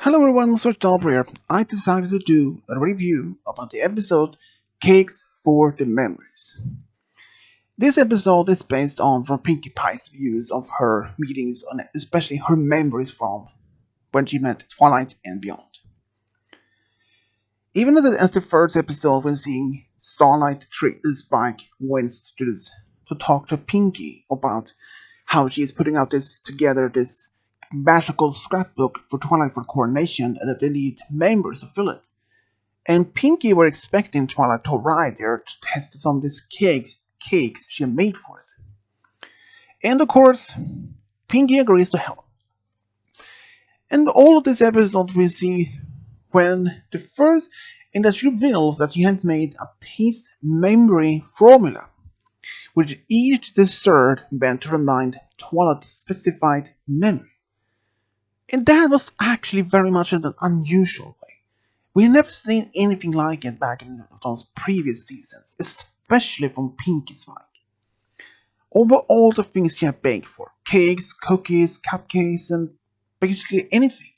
Hello everyone, Switch here. I decided to do a review about the episode Cakes for the Memories. This episode is based on from Pinkie Pie's views of her meetings and especially her memories from when she met Twilight and beyond. Even as the first episode when seeing Starlight trick Spike went to talk to Pinkie about how she is putting out this magical scrapbook for Twilight for coronation and that they need members to fill it. And Pinkie were expecting Twilight to arrive there to test some of these cakes she had made for it. And of course, Pinkie agrees to help. And all of this episode we see when the first and that she reveals that she had made a taste memory formula, which each dessert meant to remind Twilight specified memory. And that was actually very much an unusual way. We've never seen anything like it back in those previous seasons, especially from Pinkie's side. Over all the things she had baked for cakes, cookies, cupcakes, and basically anything.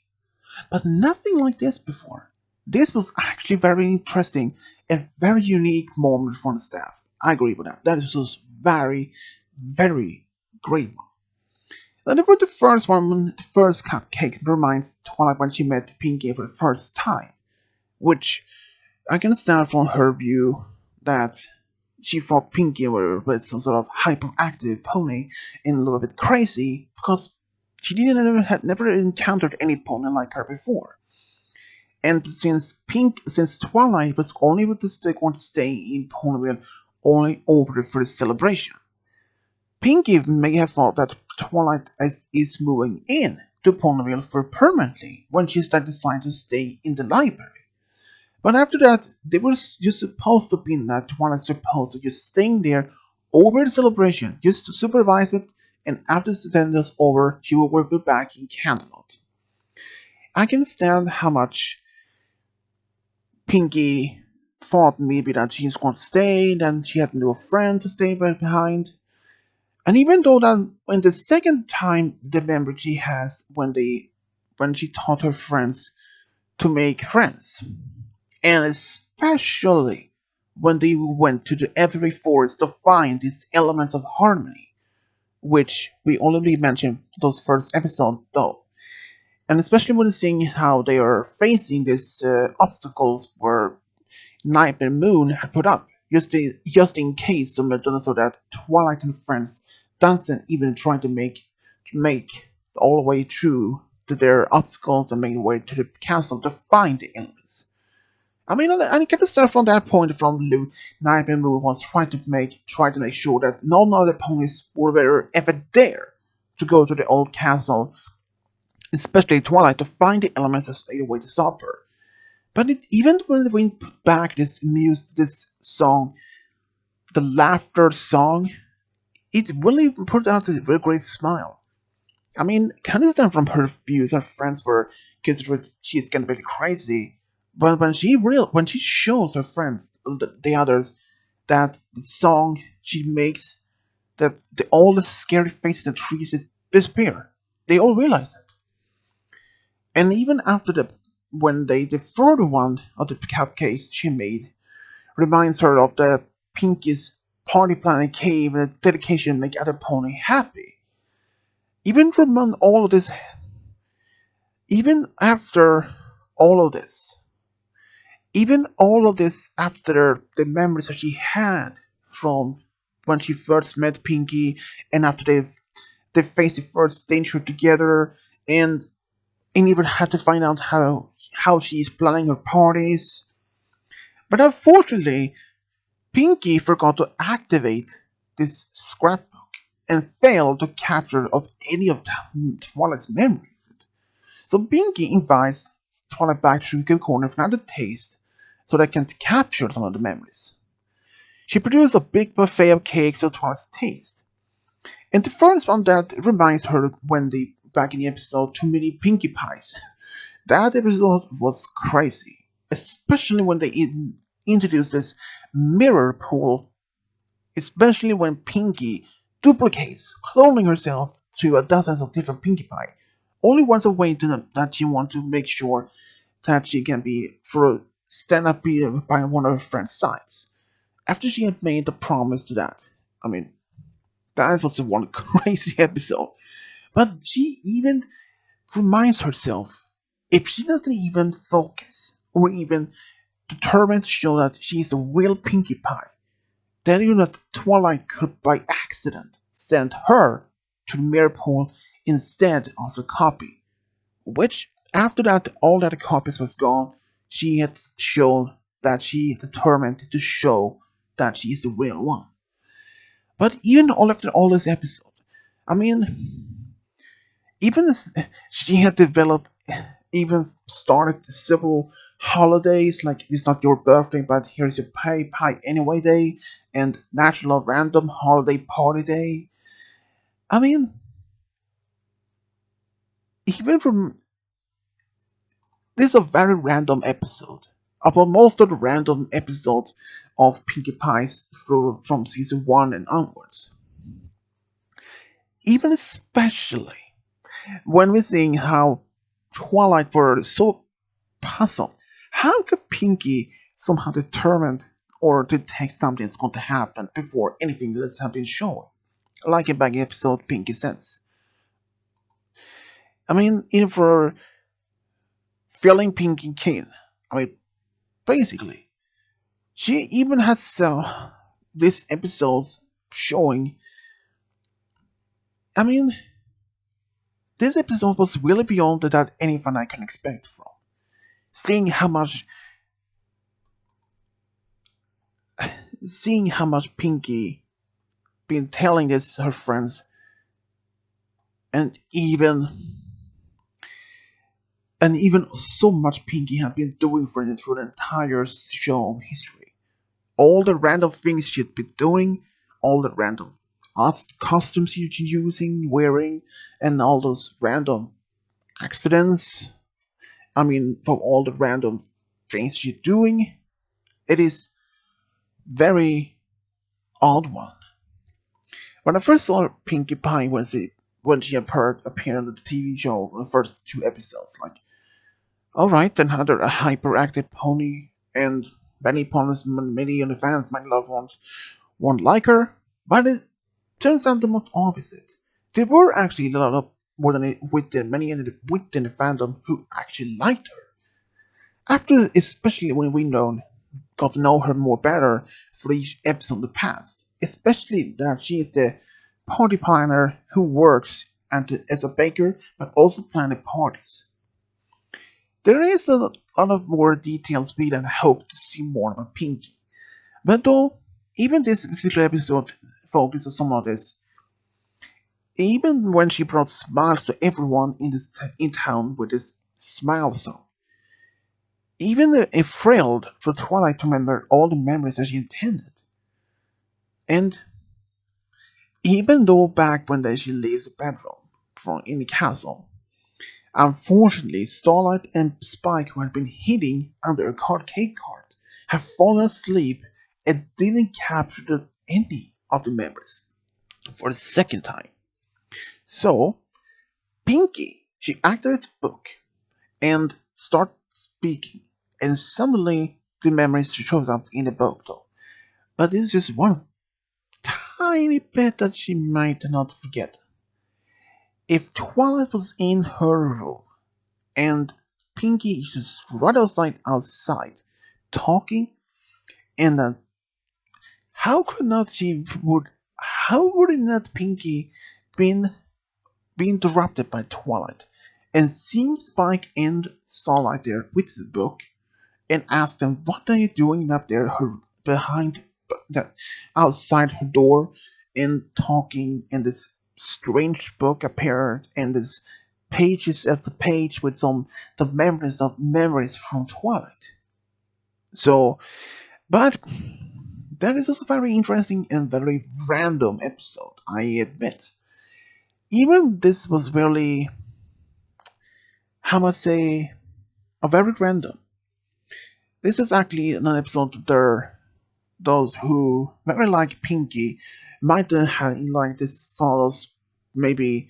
But nothing like this before. This was actually very interesting and very unique moment for the staff. I agree with that. That was very, very great one. And about the first one, the first cupcake reminds Twilight when she met Pinkie for the first time, which I can understand from her view that she thought Pinkie was some sort of hyperactive pony and a little bit crazy because she had never encountered any pony like her before. And since Twilight was only going to stay in Ponyville only over the first celebration, Pinkie may have thought that Twilight is moving in to Ponyville for permanently when she decided to stay in the library. But after that, they were just supposed to be that Twilight's supposed to just staying there over the celebration, just to supervise it, and after the event is over, she will be back in Camelot. I can understand how much Pinkie thought maybe that she's going to stay, then she had no friend to stay behind. And even though that when the second time the memory she has when she taught her friends to make friends, and especially when they went to the Every Forest to find these elements of harmony, which we only mentioned those first episodes though, and especially when seeing how they are facing these obstacles where Night and Moon had put up, just in case so that Twilight and friends doesn't even try to make all the way through to their obstacles and make their way to the castle to find the elements. I mean, I can start from that point from Lou. Night and Moon was trying to make sure that none of the ponies were ever there to go to the old castle, especially Twilight, to find the elements and stay away to stop her. But even when we put back this song, the laughter song, it really put out a very great smile. I mean, can understand from her views, her friends were considered she's gonna be crazy, but when she shows her friends, the others, that the song she makes, that all the scary faces in the trees disappear, they all realize it. And even after the third one of the cupcakes she made reminds her of the Pinkie's party planning cave and the dedication to make other pony happy. Even from all of this, even after all of this, even all of this after the memories that she had from when she first met Pinkie and after they faced the first danger together and even had to find out how she's planning her parties. But unfortunately, Pinkie forgot to activate this scrapbook and failed to capture of any of Twilight's memories. So Pinkie invites Twilight back to the corner for another taste so they can capture some of the memories. She produced a big buffet of cakes of Twilight's taste. And the first one that reminds her when they back in the episode Too Many Pinkie Pies. That episode was crazy, especially when they introduced this mirror pool, especially when Pinkie duplicates, cloning herself to a dozens of different Pinkie Pie, only wants a way to that she wants to make sure that she can be for stand up by one of her friend's sides. After she had made the promise to that, I mean, that was the one crazy episode. But she even reminds herself if she doesn't even focus or even determined to show that she is the real Pinkie Pie, then you know that Twilight could by accident send her to the mirror pool instead of the copy. Which after that all that copies was gone, she had shown that she determined to show that she is the real one. But even all after all this episode, I mean, even as she had developed, even started several holidays like it's not your birthday, but here's your pie anyway day, and National Random Holiday Party Day. I mean, even from this is a very random episode. About most of the random episodes of Pinkie Pies through from season one and onwards. Even especially when we're seeing how Twilight were so puzzled. How could Pinkie somehow determined or detect something is going to happen before anything else has been shown? Like in back episode Pinkie Sense. I mean, even for feeling Pinkie keen. I mean, basically, she even has these episodes showing. I mean, this episode was really beyond that any fan I can expect from. Seeing how much, seeing how much Pinkie been telling this her friends, and even so much Pinkie had been doing for it through the entire show history. All the random things she'd been doing, all the random costumes she'd been using, wearing, and all those random accidents. I mean, for all the random things she's doing, it is very odd one. When I first saw Pinkie Pie when she appeared on the TV show in the first two episodes, like, alright, then another a hyperactive pony, and many ponies, many of the fans, many loved ones won't like her, but it turns out the most opposite. There were actually a lot of more than many within the fandom who actually liked her. After, especially when we got to know her more better for each episode in the past, especially that she is the party planner who works as a baker but also planning parties. There is a lot of more details we then hope to see more about Pinkie. But though, even this particular episode focuses on some of this, even when she brought smiles to everyone in town with this smile song, even if thrilled for Twilight to remember all the memories that she intended. And even though back when she leaves the bedroom in the castle, unfortunately Starlight and Spike, who had been hiding under a cake cart, have fallen asleep and didn't capture any of the memories for the second time. So, Pinkie, she activates the book and starts speaking, and suddenly the memories shows up in the book though. But this is just one tiny bit that she might not forget. If Twilight was in her room and Pinkie is just right outside talking, and how could not she would how would not Pinkie been be interrupted by Twilight and seeing Spike and Starlight there with the book and ask them what are you doing up there behind that outside her door and talking, and this strange book appeared and this pages after page with some the memories from Twilight. So, but that is also very interesting and very random episode, I admit. Even this was really, how much say, a very random. This is actually an episode there those who very like Pinkie might have like this sort of maybe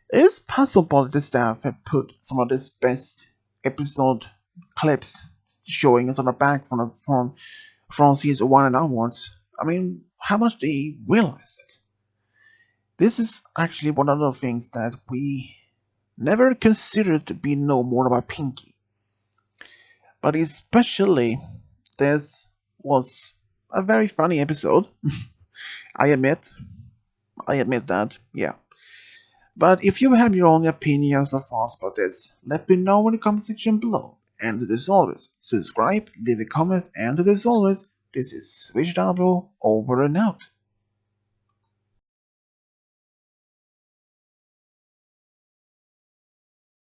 It is possible that the staff have put some of this best episode clips showing us on the back from season 1 and onwards. I mean, how much they realize it. This is actually one of the things that we never considered to be no more about Pinky. But especially, this was a very funny episode. I admit. I admit that, yeah. But if you have your own opinions or thoughts about this, let me know in the comment section below. And as always, subscribe, leave a comment, and as always, this is Switch Double over and out.